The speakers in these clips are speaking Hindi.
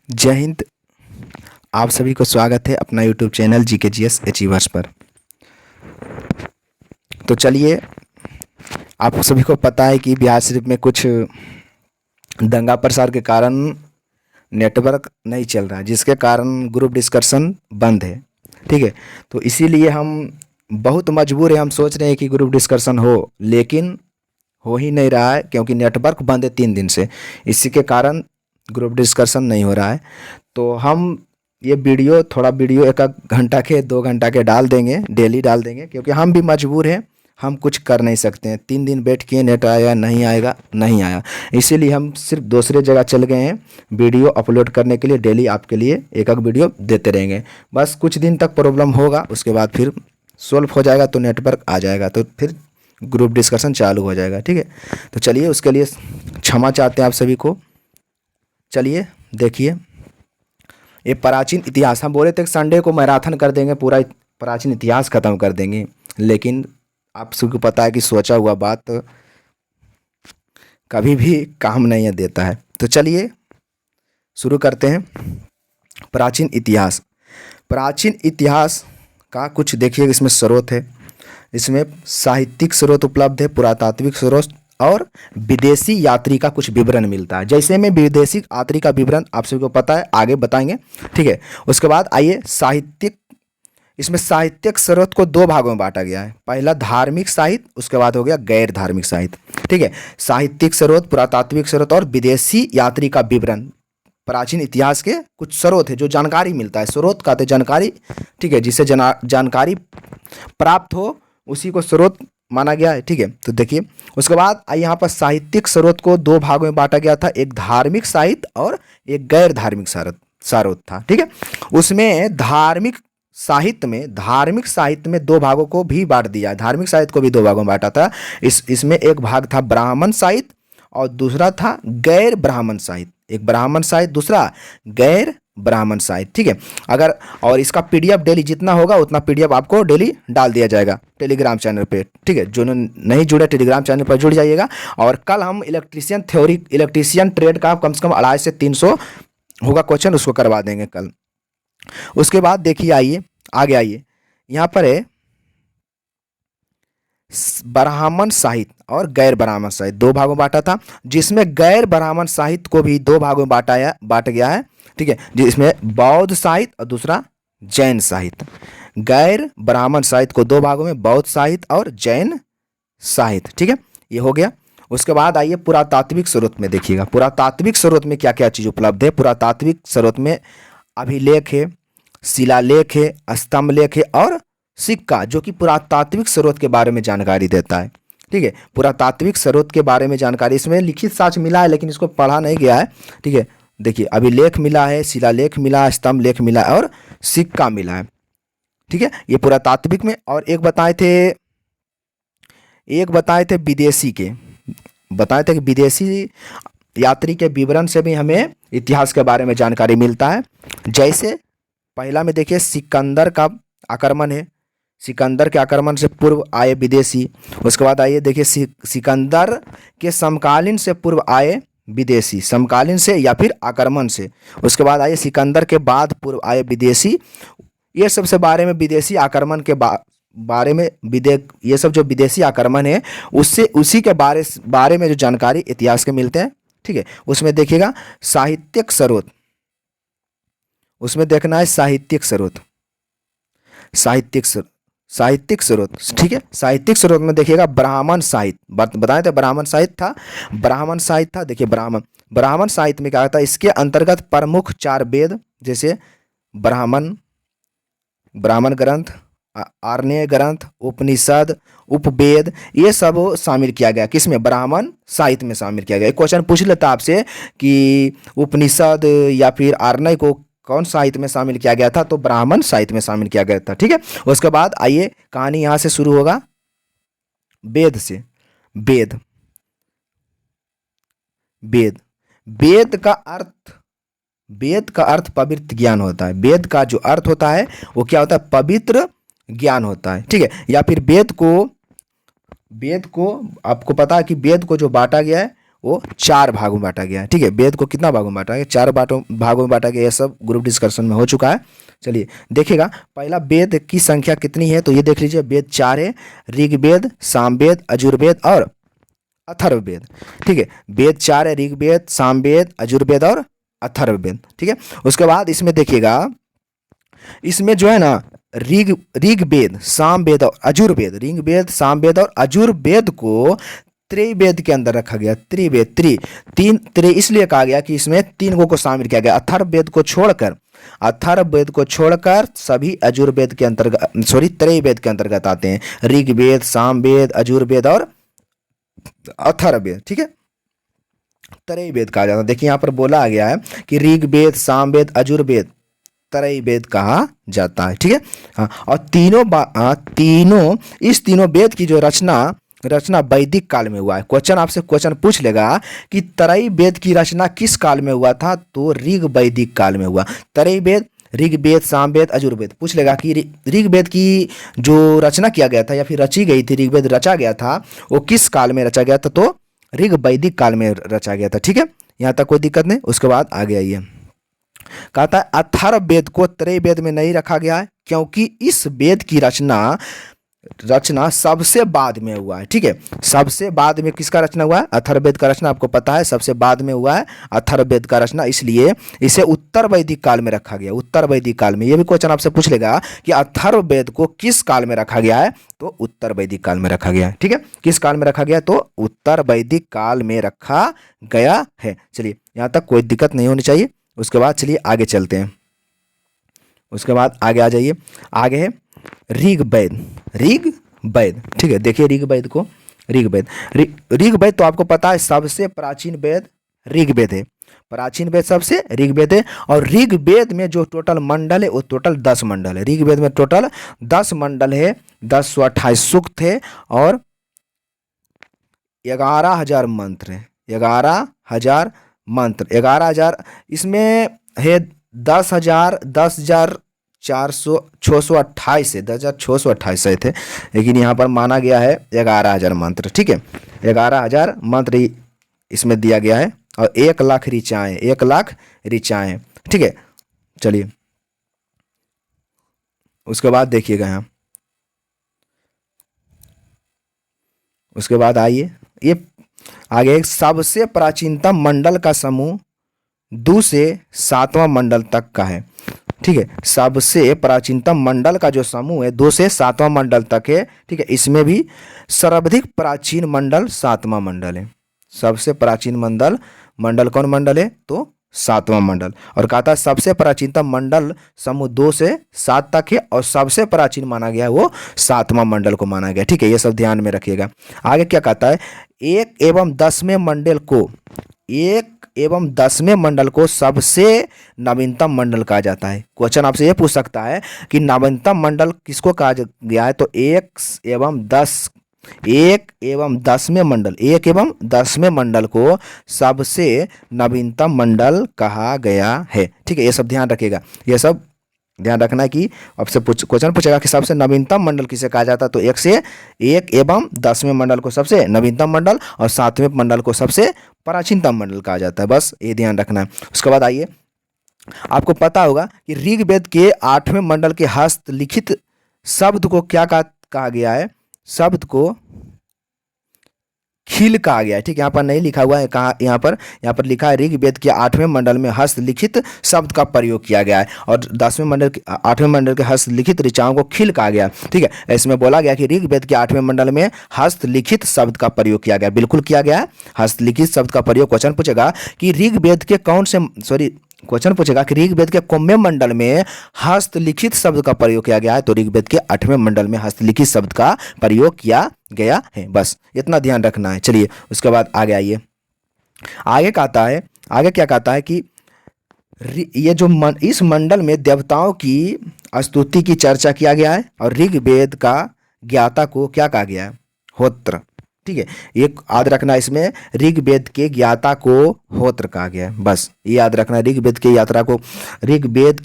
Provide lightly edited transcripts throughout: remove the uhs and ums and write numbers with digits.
जय हिंद। आप सभी को स्वागत है अपना यूट्यूब चैनल GKGS अचीवर्स पर। तो चलिए, आप सभी को पता है कि बिहार शरीफ में कुछ दंगा प्रसार के कारण नेटवर्क नहीं चल रहा है, जिसके कारण ग्रुप डिस्कशन बंद है। ठीक है, तो इसीलिए हम बहुत मजबूर है। हम सोच रहे हैं कि ग्रुप डिस्कशन हो, लेकिन हो ही नहीं रहा है क्योंकि नेटवर्क बंद है 3 दिन से। इसी के कारण ग्रुप डिस्कशन नहीं हो रहा है। तो हम ये थोड़ा वीडियो 1 घंटा के 2 घंटा के डाल देंगे, डेली डाल देंगे, क्योंकि हम भी मजबूर हैं। हम कुछ कर नहीं सकते हैं। 3 दिन बैठ के नेट आएगा नहीं आएगा, नहीं आया। इसीलिए हम सिर्फ दूसरे जगह चल गए हैं वीडियो अपलोड करने के लिए। डेली आपके लिए एक वीडियो देते रहेंगे। बस कुछ दिन तक प्रॉब्लम होगा, उसके बाद फिर सॉल्व हो जाएगा, तो नेटवर्क आ जाएगा, तो फिर ग्रुप डिस्कशन चालू हो जाएगा। ठीक है, तो चलिए, उसके लिए क्षमा चाहते हैं आप सभी को। चलिए देखिए, ये प्राचीन इतिहास, हम बोले थे कि संडे को मैराथन कर देंगे, पूरा प्राचीन इतिहास ख़त्म कर देंगे, लेकिन आप सबको पता है कि सोचा हुआ बात कभी भी काम नहीं देता है। तो चलिए शुरू करते हैं। प्राचीन इतिहास। प्राचीन इतिहास का कुछ देखिए, इसमें स्रोत है। इसमें साहित्यिक स्रोत उपलब्ध है, पुरातात्विक स्रोत और विदेशी यात्री का कुछ विवरण मिलता है। जैसे में विदेशी यात्री का विवरण आप सभी को पता है, आगे बताएंगे। ठीक है, उसके बाद आइए साहित्यिक। इसमें साहित्यिक स्रोत को 2 भागों में बांटा गया है। पहला धार्मिक साहित्य, उसके बाद हो गया गैर धार्मिक साहित्य। ठीक है, साहित्यिक स्रोत, पुरातात्विक स्रोत और विदेशी यात्री का विवरण प्राचीन इतिहास के कुछ स्रोत है, जो जानकारी मिलता है। स्रोत कहते जानकारी। ठीक है, जिससे जानकारी प्राप्त हो उसी को स्रोत माना गया है। ठीक है, तो देखिए, उसके बाद यहाँ पर साहित्यिक स्रोत को 2 भागों में बांटा गया था। एक धार्मिक साहित्य और एक गैर धार्मिक स्रोत था। ठीक है, उसमें धार्मिक साहित्य में 2 भागों को भी बांट दिया। धार्मिक साहित्य को भी 2 भागों में बांटा था। इसमें एक भाग था ब्राह्मण साहित्य और दूसरा था गैर ब्राह्मण साहित्य। एक ब्राह्मण साहित्य, दूसरा गैर ब्राह्मण साहित्य। ठीक है, अगर और इसका PDF डेली जितना होगा उतना PDF आपको डेली डाल दिया जाएगा टेलीग्राम चैनल पे। ठीक है, जो नहीं जुड़े टेलीग्राम चैनल पर जुड़ जाइएगा। और कल हम इलेक्ट्रीशियन ट्रेड का कम से कम 250 से 300 होगा क्वेश्चन, उसको करवा देंगे कल। उसके बाद देखिए, आइए आगे आइए, यहाँ पर है ब्राह्मण साहित्य और गैर ब्राह्मण साहित्य 2 भागों में बांटा था, जिसमें गैर ब्राह्मण साहित्य को भी 2 भागों में बांटा गया है। ठीक है, जिसमें बौद्ध साहित्य और दूसरा जैन साहित्य। गैर ब्राह्मण साहित्य को 2 भागों में, बौद्ध साहित्य और जैन साहित्य। ठीक है, ये हो गया। उसके बाद आइए पुरातात्विक स्रोत में देखिएगा। पुरातात्विक स्रोत में क्या क्या चीज़ उपलब्ध है। पुरातात्विक स्रोत में अभिलेख है, शिलालेख है, स्तंभ लेख है और सिक्का, जो कि पुरातात्विक स्रोत के बारे में जानकारी देता है। ठीक है, पुरातात्विक स्रोत के बारे में जानकारी, इसमें लिखित साक्ष्य मिला है लेकिन इसको पढ़ा नहीं गया है। ठीक है, देखिए, अभिलेख मिला है, शिलालेख मिला है, स्तंभ लेख मिला है और सिक्का मिला है। ठीक है, ये पुरातात्विक में। और एक बताए थे विदेशी के, बताए थे कि विदेशी यात्री के विवरण से भी हमें इतिहास के बारे में जानकारी मिलता है। जैसे पहला में देखिए, सिकंदर का आक्रमण है। सिकंदर के आक्रमण से पूर्व आए विदेशी। उसके बाद आइए देखिए, सिकंदर के समकालीन से पूर्व आए विदेशी, समकालीन से या फिर आक्रमण से। उसके बाद आइए सिकंदर के बाद पूर्व आए विदेशी। ये सबसे बारे में विदेशी आक्रमण के बारे में ये सब जो विदेशी आक्रमण है उससे उसी के बारे में जो जानकारी इतिहास के मिलते हैं। ठीक है, उसमें देखिएगा साहित्यिक स्रोत, उसमें देखना है साहित्यिक स्रोत, साहित्यिक स्रोत। ठीक है, साहित्यिक स्रोत में देखिएगा ब्राह्मण साहित्य, बताए थे ब्राह्मण साहित्य था, ब्राह्मण साहित्य था। देखिए, ब्राह्मण साहित्य में क्या था, इसके अंतर्गत प्रमुख 4 वेद, जैसे ब्राह्मण ग्रंथ, आर्य ग्रंथ, उपनिषद, उपवेद, ये सब शामिल किया गया। किसमें? ब्राह्मण साहित्य में शामिल किया गया। एक क्वेश्चन पूछ लेता आपसे कि उपनिषद या फिर आर्य को कौन साहित्य में शामिल किया गया था, तो ब्राह्मण साहित्य में शामिल किया गया था। ठीक है, उसके बाद आइए कहानी यहां से शुरू होगा, वेद से। वेद वेद वेद का अर्थ पवित्र ज्ञान होता है। वेद का जो अर्थ होता है वो क्या होता है? पवित्र ज्ञान होता है। ठीक है, या फिर वेद को आपको पता है कि वेद को जो बांटा गया है वो 4 भागों में बांटा गया है। ठीक है, वेद को कितना भागों में बांटा गया? 4 भागों में बांटा गया। ये सब ग्रुप डिस्कशन में हो चुका है। चलिए देखिएगा, पहला वेद की संख्या कितनी है, तो ये देख लीजिए, वेद 4 है, ऋग्वेद, सामवेद, यजुर्वेद और अथर्ववेद। ठीक है, वेद 4 है, ऋग्वेद, सामवेद, यजुर्वेद और अथर्ववेद। ठीक है, उसके बाद इसमें देखिएगा, इसमें जो है ना ऋग्वेद, सामवेद और यजुर्वेद, ऋग्वेद, सामवेद और यजुर्वेद को त्रिवेद के अंदर रखा गया। त्रिवेद, त्रि इसलिए कहा गया कि इसमें 3 को शामिल किया गया। अथर्ववेद को छोड़कर सभी यजुर्वेद के अंतर्गत, त्रिवेद के अंतर्गत आते हैं। ऋग्वेद, सामवेद, यजुर्वेद और अथर्ववेद। ठीक है, त्रैवेद कहा जाता है। देखिए यहाँ पर बोला गया है कि ऋग्वेद, सामवेद, यजुर्वेद त्रैवेद कहा जाता है। ठीक है, हाँ, और तीनों वेद की जो रचना वैदिक काल में हुआ है। क्वेश्चन पूछ लेगा कि त्रैवेद की रचना किस काल में हुआ था, तो ऋग वैदिक काल में हुआ। त्रैवेद, ऋग्वेद, सामवेद, यजुर्वेद पूछ लेगा कि ऋग्वेद की जो रचना किया गया था या फिर रची गई थी, ऋग्वेद रचा गया था, वो किस काल में रचा गया था, तो ऋग वैदिक काल में रचा गया था। ठीक है, यहाँ तक कोई दिक्कत नहीं। उसके बाद आगे आइए, कहता है अथर्ववेद को त्रैवेद में नहीं रखा गया है क्योंकि इस वेद की रचना सबसे बाद में हुआ है। ठीक है, सबसे बाद में किसका रचना हुआ है? अथर्ववेद का रचना, आपको पता है सबसे बाद में हुआ है अथर्ववेद का रचना, इसलिए इसे उत्तर वैदिक काल में रखा गया। उत्तर वैदिक काल में, ये भी क्वेश्चन आपसे पूछ लेगा कि अथर्ववेद को किस काल में रखा गया है, तो उत्तर वैदिक काल में रखा गया है। ठीक है, किस काल में रखा गया, तो उत्तर वैदिक काल में रखा गया है। चलिए यहाँ तक कोई दिक्कत नहीं होनी चाहिए। उसके बाद चलिए आगे चलते हैं। उसके बाद आगे आ जाइए, आगे है ऋग्वेद। ठीक है, देखिए ऋग्वेद तो आपको पता है सबसे प्राचीन वेद ऋग्वेद है। प्राचीन वेद सबसे ऋग्वेद है, और ऋग्वेद में जो टोटल मंडल है वो टोटल 10 मंडल है। ऋग्वेद में टोटल 10 मंडल है, 1028 सूक्त है और 11,000 मंत्र है। 11,000 मंत्र, 11,000 इसमें है 10,628 है, 10,628 सही थे, लेकिन यहाँ पर माना गया है 11,000 मंत्र। ठीक है, 11,000 मंत्र इसमें दिया गया है और 1,00,000 ऋचाएँ, 1,00,000 ऋचाएँ। ठीक है, चलिए उसके बाद देखिएगा यहाँ, उसके बाद आइए, ये आगे सबसे प्राचीनतम मंडल का समूह 2 से 7वां मंडल तक का है। ठीक है, सबसे प्राचीनतम मंडल का जो समूह है 2 से 7वां मंडल तक है। ठीक है, इसमें भी सर्वाधिक प्राचीन मंडल 7वां मंडल है। सबसे प्राचीन मंडल कौन मंडल है, तो 7वां मंडल। और कहता है सबसे प्राचीनतम मंडल समूह 2 से 7 तक है और सबसे प्राचीन माना गया है वो 7वां मंडल को माना गया। ठीक है, ये सब ध्यान में रखिएगा। आगे क्या कहता है, 1 एवं 10वें मंडल को सबसे नवीनतम मंडल कहा जाता है। क्वेश्चन आपसे ये पूछ सकता है कि नवीनतम मंडल किसको कहा गया है, तो 1 एवं 10वें मंडल को सबसे नवीनतम मंडल कहा गया है। ठीक है, ये सब ध्यान रखिएगा, ये सब ध्यान रखना है कि आपसे क्वेश्चन पूछेगा कि सबसे नवीनतम मंडल किसे कहा जाता है, तो 1 एवं 10वें मंडल को सबसे नवीनतम मंडल और 7वें मंडल को सबसे प्राचीनतम मंडल कहा जाता है। बस ये ध्यान रखना है। उसके बाद आइए, आपको पता होगा कि ऋग्वेद के 8वें मंडल के हस्तलिखित शब्द को क्या कहा गया है, शब्द को खिल कहा गया है। ठीक, यहाँ पर नहीं लिखा हुआ है, कहा यहाँ पर लिखा है ऋग्वेद के 8वें मंडल में हस्तलिखित शब्द का प्रयोग किया गया है और 8वें मंडल के हस्तलिखित ऋचाओं को खिल कहा गया। ठीक है, इसमें बोला गया कि ऋग्वेद के 8वें मंडल में हस्तलिखित शब्द का प्रयोग किया गया, बिल्कुल किया गया है हस्तलिखित शब्द का प्रयोग। क्वेश्चन पूछेगा कि ऋग्वेद के ऋग्वेद के कौनवें मंडल में हस्तलिखित शब्द का प्रयोग किया गया है, तो ऋग्वेद के 8वें मंडल में हस्तलिखित शब्द का प्रयोग किया गया है। बस इतना ध्यान रखना है। चलिए उसके बाद आगे आइए, आगे क्या कहता है कि ये जो इस मंडल में देवताओं की स्तुति की चर्चा किया गया है और ऋग्वेद का ज्ञाता को क्या कहा गया है, होत्र। ठीक है, एक याद रखना, इसमें ऋग्वेद के ज्ञाता को होत्र कहा गया है। बस ये याद रखना, ऋग्वेद की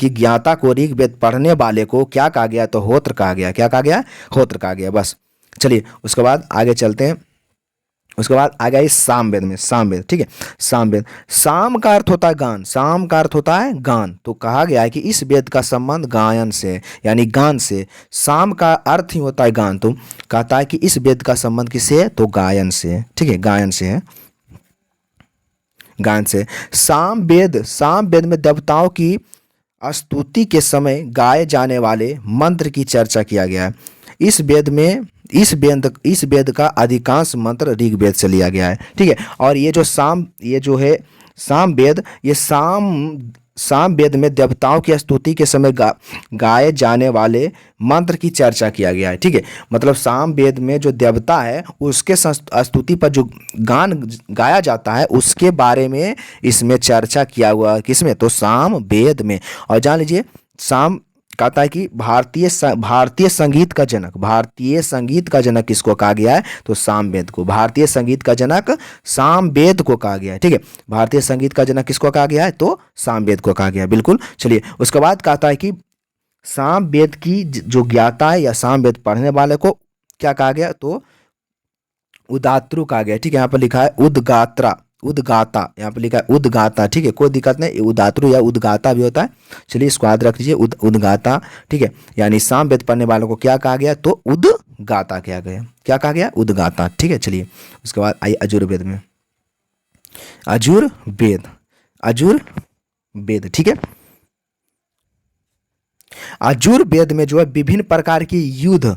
ज्ञाता को ऋग्वेद पढ़ने वाले को क्या कहा गया, तो होत्र कहा गया। क्या कहा गया, होत्र कहा गया। बस चलिए उसके बाद आगे चलते हैं। उसके बाद आ गया इस सामवेद में, सामवेद, ठीक है। सामवेद, साम का अर्थ होता है गान, साम का अर्थ होता है गान। तो कहा गया है कि इस वेद का संबंध गायन से, यानी गान से। साम का अर्थ ही होता है गान, तो कहता है कि इस वेद का संबंध किससे है, तो गायन से, ठीक है, गायन से है, गायन से। सामवेद, सामवेद में देवताओं की स्तुति के समय गाए जाने वाले मंत्र की चर्चा किया गया है। इस वेद का अधिकांश मंत्र ऋग्वेद से लिया गया है, ठीक है। और ये जो है साम वेद, ये साम वेद में देवताओं की स्तुति के समय गाए जाने वाले मंत्र की चर्चा किया गया है, ठीक है। मतलब साम वेद में जो देवता है उसके स्तुति पर जो गान गाया जाता है उसके बारे में इसमें चर्चा किया हुआ है, किसमें, तो साम वेद में। और जान लीजिए, साम कहता है कि भारतीय संगीत का जनक, भारतीय संगीत का जनक किसको कहा गया है, तो सामवेद को। भारतीय संगीत का जनक सामवेद को कहा गया है, ठीक है। भारतीय संगीत का जनक किसको कहा गया है, तो सामवेद को कहा गया है, बिल्कुल। चलिए, उसके बाद कहता है कि सामवेद की जो ज्ञाता है या सामवेद पढ़ने वाले को क्या कहा गया, तो उदात्रु कहा गया, ठीक है। यहाँ पर लिखा है उदगात्रा, उदगाता, यहाँ पे लिखा है उदगाता, ठीक है, कोई दिक्कत नहीं, उदात्रु या उदगाता भी होता है। चलिए इसको याद रख लीजिए, उदगाता, ठीक है। यानी सामवेद पढ़ने वालों को क्या कहा गया, तो उदगाता कहा गया, क्या कहा गया, उदगाता, ठीक है। चलिए उसके बाद आइए अजुर्वेद में, अजुर्वेद, अजुर्वेद, ठीक है। अजुर्वेद में जो है विभिन्न प्रकार की युद्ध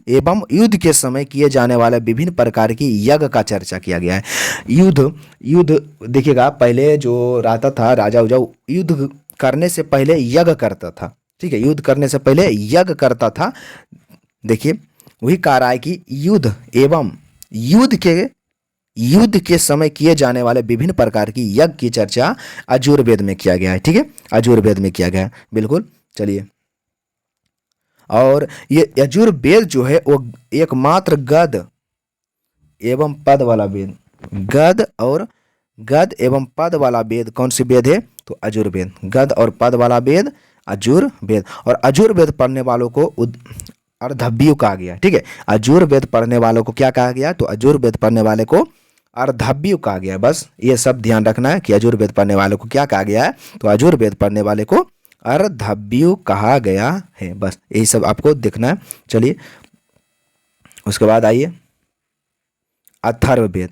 एवं युद्ध के समय किए जाने वाले विभिन्न प्रकार की यज्ञ का चर्चा किया गया है। युद्ध देखिएगा, पहले जो रहता था राजा उजा, युद्ध करने से पहले यज्ञ करता था, ठीक है, युद्ध करने से पहले यज्ञ करता था। देखिए वही कह रहा है कि युद्ध एवं युद्ध के समय किए जाने वाले विभिन्न प्रकार की यज्ञ की चर्चा अजुर्वेद में किया गया है, ठीक है, अजुर्वेद में किया गया है, बिल्कुल। चलिए, और ये यजुर्वेद जो है वो एकमात्र गद एवं पद वाला वेद, गद एवं पद वाला वेद कौन सी वेद है, तो अजुर्वेद। गद और पद वाला वेद अजुर्वेद। और अजुर्वेद पढ़ने वालों को अर्धव्यु कहा गया, ठीक है। अजुर्वेद पढ़ने वालों को क्या कहा गया, तो अजुर्वेद पढ़ने वाले को अर्धव्यु कहा गया। बस ये सब ध्यान रखना है कि अजुर्वेद पढ़ने वालों को क्या कहा गया है, तो अजुर्वेद पढ़ने वाले को अर्धव्यु कहा गया है। बस यही सब आपको देखना है। चलिए उसके बाद आइए अथर्ववेद।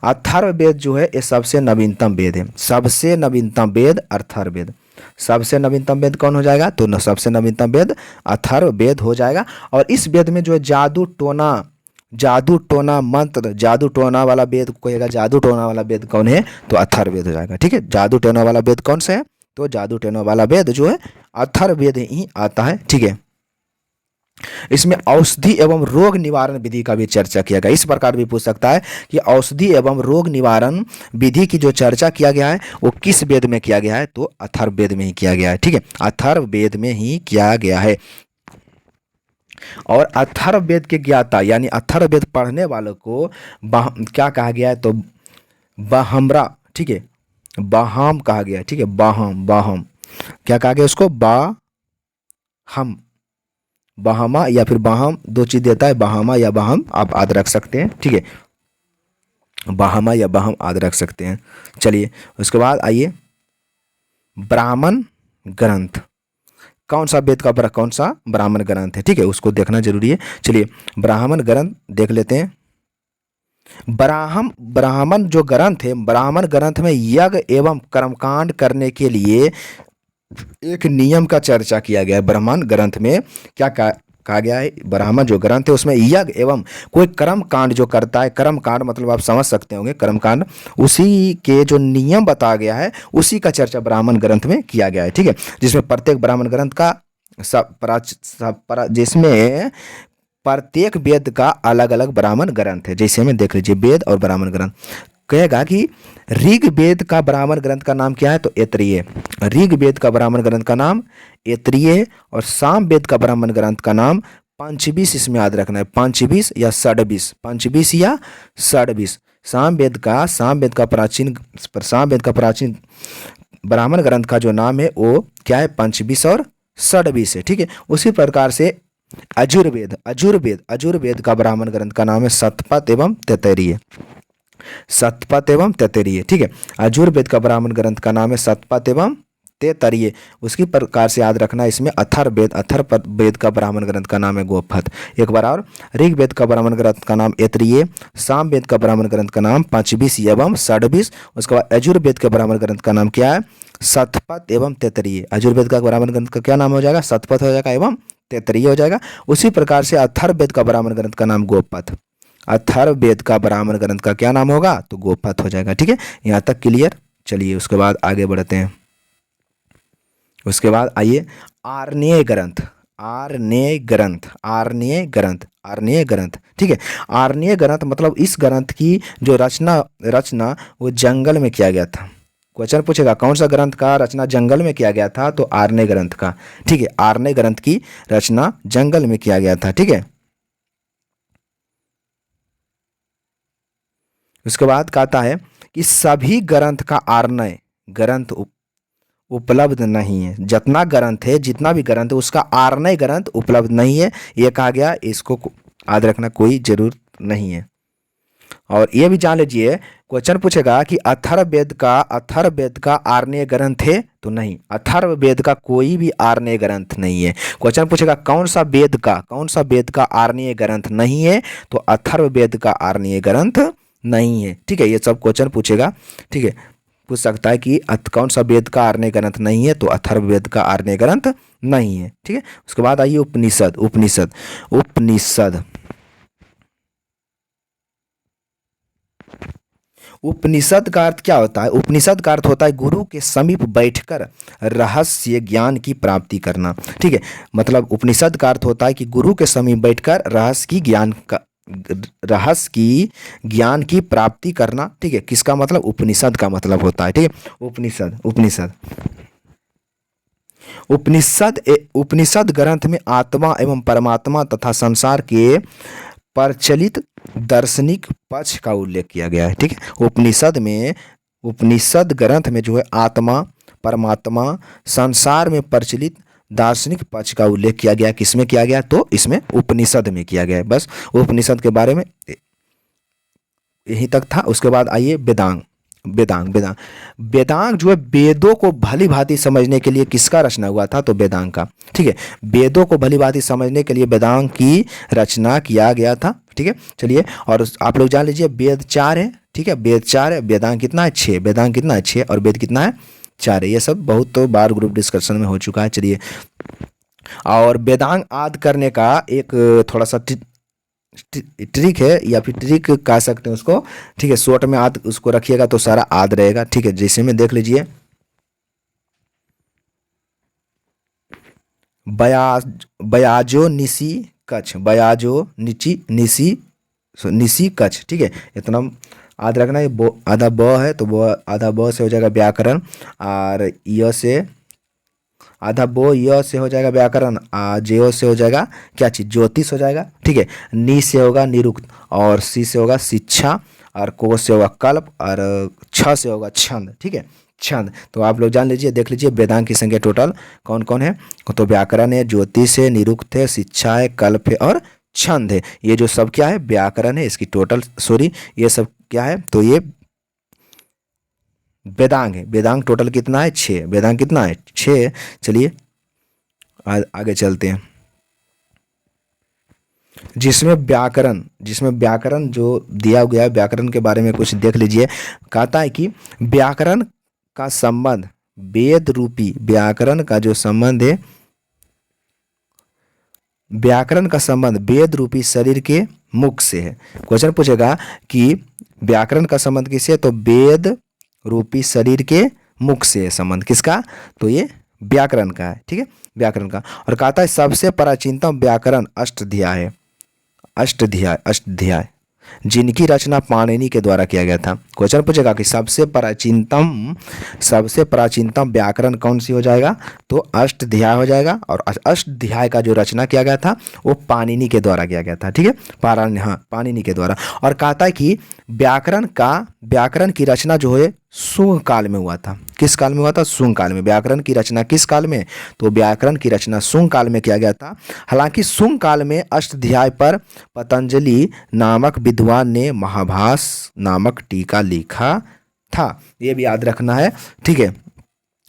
अथर्ववेद जो है ये सबसे नवीनतम वेद है, सबसे नवीनतम वेद अथर्ववेद। सबसे नवीनतम वेद कौन हो जाएगा, तो सबसे नवीनतम वेद अथर्ववेद हो जाएगा। और इस वेद में जो है जादू टोना मंत्र, जादू टोना वाला वेद कहेगा, जादू टोना वाला वेद कौन है, तो अथर्ववेद हो जाएगा, ठीक है। जादू टोना वाला वेद कौन सा है, तो जादू टोना वाला वेद जो है अथर्ववेद ही आता है, ठीक है। इसमें औषधि एवं रोग निवारण विधि का भी चर्चा किया गया। इस प्रकार भी पूछ सकता है कि औषधि एवं रोग निवारण विधि की जो चर्चा किया गया है वो किस वेद में किया गया है, तो अथर्ववेद में ही किया गया है, ठीक है, अथर्ववेद में ही किया गया है। और अथर्ववेद के ज्ञाता यानी अथर्ववेद पढ़ने वालों को क्या कहा गया है, तो बाहमरा, ठीक है, बाहम कहा गया, ठीक है, बाहम क्या कहा गया उसको, बाहमा या फिर बाहम, दो चीज देता है, बाहमा या बाहम आप याद रख सकते हैं, ठीक है, बाहमा या बाहम याद रख सकते हैं। चलिए उसके बाद आइए ब्राह्मण ग्रंथ, कौन सा वेद का कौन सा ब्राह्मण ग्रंथ है, ठीक है, उसको देखना जरूरी है। चलिए ब्राह्मण ग्रंथ देख लेते हैं। ब्राह्मण जो ग्रंथ है, ब्राह्मण ग्रंथ में यज्ञ एवं कर्मकांड करने के लिए एक नियम का चर्चा किया गया है। ब्राह्मण ग्रंथ में क्या कहा गया है, ब्राह्मण जो ग्रंथ है उसमें यज्ञ एवं कोई कर्म कांड जो करता है, कर्म कांड मतलब आप समझ सकते होंगे, कर्म कांड, उसी के जो नियम बताया गया है उसी का चर्चा ब्राह्मण ग्रंथ में किया गया है, ठीक है। जिसमें प्रत्येक ब्राह्मण ग्रंथ का जिसमें प्रत्येक वेद का अलग अलग ब्राह्मण ग्रंथ है। जैसे हमें देख लीजिए वेद और ब्राह्मण ग्रंथ, कहेगा कि ऋग्वेद का ब्राह्मण ग्रंथ का नाम क्या है, तो ऐतरेय। ऋग्वेद का ब्राह्मण ग्रंथ का नाम ऐतरेय और सामवेद का ब्राह्मण ग्रंथ का नाम पंचविश, इसमें याद रखना है, पंचविश या षड्विश, पंचविश या षड्विश। सामवेद का प्राचीन ब्राह्मण ग्रंथ का जो नाम है वो क्या है, पंचविश और षड्विश है, ठीक है। उसी प्रकार से अजुर्वेद अजुर्वेद अजुर्वेद का ब्राह्मण ग्रंथ का नाम है शतपथ एवं तैत्तिरीय। शतपथ एवं तैत्तिरीय, ठीक है। अजुर्वेद का ब्राह्मण ग्रंथ का नाम है शतपथ एवं तैत्तिरीय। उसकी प्रकार से याद रखना, इसमें अथर्ववेद अथर्ववेद का ब्राह्मण ग्रंथ का नाम है गोपथ। एक बार और, ऋग्वेद का ब्राह्मण ग्रंथ का नाम ऐतरेय, सामवेद का ब्राह्मण ग्रंथ का नाम पंचविश एवं षड्विश। उसके बाद यजुर्वेद के ब्राह्मण ग्रंथ का नाम क्या है? शतपथ एवं तैत्तिरीय। यजुर्वेद का ब्राह्मण ग्रंथ का क्या नाम हो जाएगा? शतपथ हो जाएगा एवं तैत्तिरीय हो जाएगा। उसी प्रकार से अथर्ववेद का ब्राह्मण ग्रंथ का नाम गोपथ। अथर्ववेद का ब्राह्मण ग्रंथ का क्या नाम होगा? तो गोपथ हो जाएगा, ठीक है। यहाँ तक क्लियर। चलिए उसके बाद आगे बढ़ते हैं। उसके बाद आइए आर्णेय ग्रंथ। आर्णेय ग्रंथ आर्णेय ग्रंथ आर्णेय ग्रंथ, ठीक है। आर्णेय ग्रंथ मतलब इस ग्रंथ की जो रचना वो जंगल में किया गया था। क्वेश्चन पूछेगा कौन सा ग्रंथ का रचना जंगल में किया गया था? तो आर्णेय ग्रंथ का, ठीक है। आर्णेय ग्रंथ की रचना जंगल में किया गया था, ठीक है। उसके बाद कहता है कि सभी ग्रंथ का आर्णय ग्रंथ उपलब्ध नहीं है। जितना ग्रंथ है, जितना भी ग्रंथ है उसका आर्णय ग्रंथ उपलब्ध नहीं है, ये कहा गया। इसको याद रखना कोई जरूरत नहीं है। और ये भी जान लीजिए, क्वेश्चन पूछेगा कि अथर्ववेद का आर्णय ग्रंथ है? तो नहीं, अथर्ववेद का कोई भी आर्णय ग्रंथ नहीं है। क्वेश्चन पूछेगा कौन सा वेद का आर्णय ग्रंथ नहीं है? तो अथर्ववेद का आर्णय ग्रंथ नहीं है, ठीक है। ये सब क्वेश्चन पूछेगा, ठीक है। पूछ सकता है कि कौन सा वेद का आर्णय ग्रंथ नहीं है? तो अथर्ववेद का आर्णय ग्रंथ नहीं है, ठीक है। उसके बाद आइए उपनिषद। उपनिषद उपनिषद उपनिषद का अर्थ क्या होता है? उपनिषद का अर्थ होता है गुरु के समीप बैठकर रहस्य ज्ञान की प्राप्ति करना, ठीक है। मतलब उपनिषद का अर्थ होता है कि गुरु के समीप बैठकर रहस्य की ज्ञान की प्राप्ति करना, ठीक है। किसका मतलब? उपनिषद का मतलब होता है, ठीक है। उपनिषद ग्रंथ में आत्मा एवं परमात्मा तथा संसार के प्रचलित दार्शनिक पक्ष का उल्लेख किया गया है, ठीक है। उपनिषद ग्रंथ में जो है आत्मा, परमात्मा, संसार में प्रचलित दार्शनिक पक्ष का उल्लेख किया गया। किसमें किया गया? तो इसमें उपनिषद में किया गया है। बस उपनिषद के बारे में यहीं तक था। उसके बाद आइए वेदांग। वेदांग जो है वेदों को भली भांति समझने के लिए किसका रचना हुआ था? तो वेदांग का, ठीक है। वेदों को भली भांति समझने के लिए वेदांग की रचना किया गया था, ठीक है। चलिए, और आप लोग जान लीजिए वेद 4 है, ठीक है। वेद 4 है, वेदांग कितना है? 6। वेदांग कितना है? 6। और वेद कितना है? 4 है। ये सब बहुत तो बार ग्रुप डिस्कशन में हो चुका है। चलिए, और वेदांग आदि करने का एक थोड़ा सा ट्रिक है, या फिर ट्रिक कह सकते हैं उसको, ठीक है। शॉर्ट में आद उसको रखिएगा तो सारा आद रहेगा, ठीक है। जैसे में देख लीजिए बयाजो निसी कच्छ, बयाजो निसी कच्छ, ठीक है। इतना याद रखना है। आधा ब है तो वो आधा ब से हो जाएगा व्याकरण, और य से आधा बो य से हो जाएगा व्याकरण, जेओ से हो जाएगा क्या चीज़? ज्योतिष हो जाएगा, ठीक है। नी से होगा निरुक्त, और सी से होगा शिक्षा, और को से होगा कल्प, और छ से होगा छंद, ठीक है। छंद तो आप लोग जान लीजिए, देख लीजिए वेदांग की संख्या टोटल कौन कौन है। तो व्याकरण है, ज्योतिष है, निरुक्त है, शिक्षा है, कल्प है और छंद है। ये जो सब क्या है? व्याकरण है। इसकी टोटल ये सब क्या है? तो ये वेदांग है। वेदांग टोटल कितना है? 6। वेदांग कितना है? 6। चलिए आगे चलते हैं। जिसमें व्याकरण जो दिया गया है, व्याकरण के बारे में कुछ देख लीजिए। कहता है कि व्याकरण का संबंध वेद रूपी, व्याकरण का जो संबंध है, व्याकरण का संबंध वेद रूपी शरीर के मुख से है। क्वेश्चन पूछेगा कि व्याकरण का संबंध किससे? तो वेद रूपी शरीर के मुख से संबंध। किसका? तो ये व्याकरण का है, ठीक है। व्याकरण का। और कहता है सबसे प्राचीनतम व्याकरण अष्टाध्याय है। अष्टाध्याय जिनकी रचना पाणिनि के द्वारा किया गया था। क्वेश्चन पूछेगा कि सबसे प्राचीनतम व्याकरण कौन सी हो जाएगा? तो अष्टाध्याय हो जाएगा। और अष्टाध्याय का जो रचना किया गया था वो पाणिनि के द्वारा किया गया था, ठीक है। पाणिनि के द्वारा। और कहता है कि व्याकरण की रचना जो है शुंग काल में हुआ था। किस काल में हुआ था? शुंग काल में। व्याकरण की रचना किस काल में? तो व्याकरण की रचना शुंग काल में किया गया था। हालांकि शुंग काल में अष्टाध्यायी पर पतंजलि नामक विद्वान ने महाभास नामक टीका लिखा था। ये भी याद रखना है, ठीक है।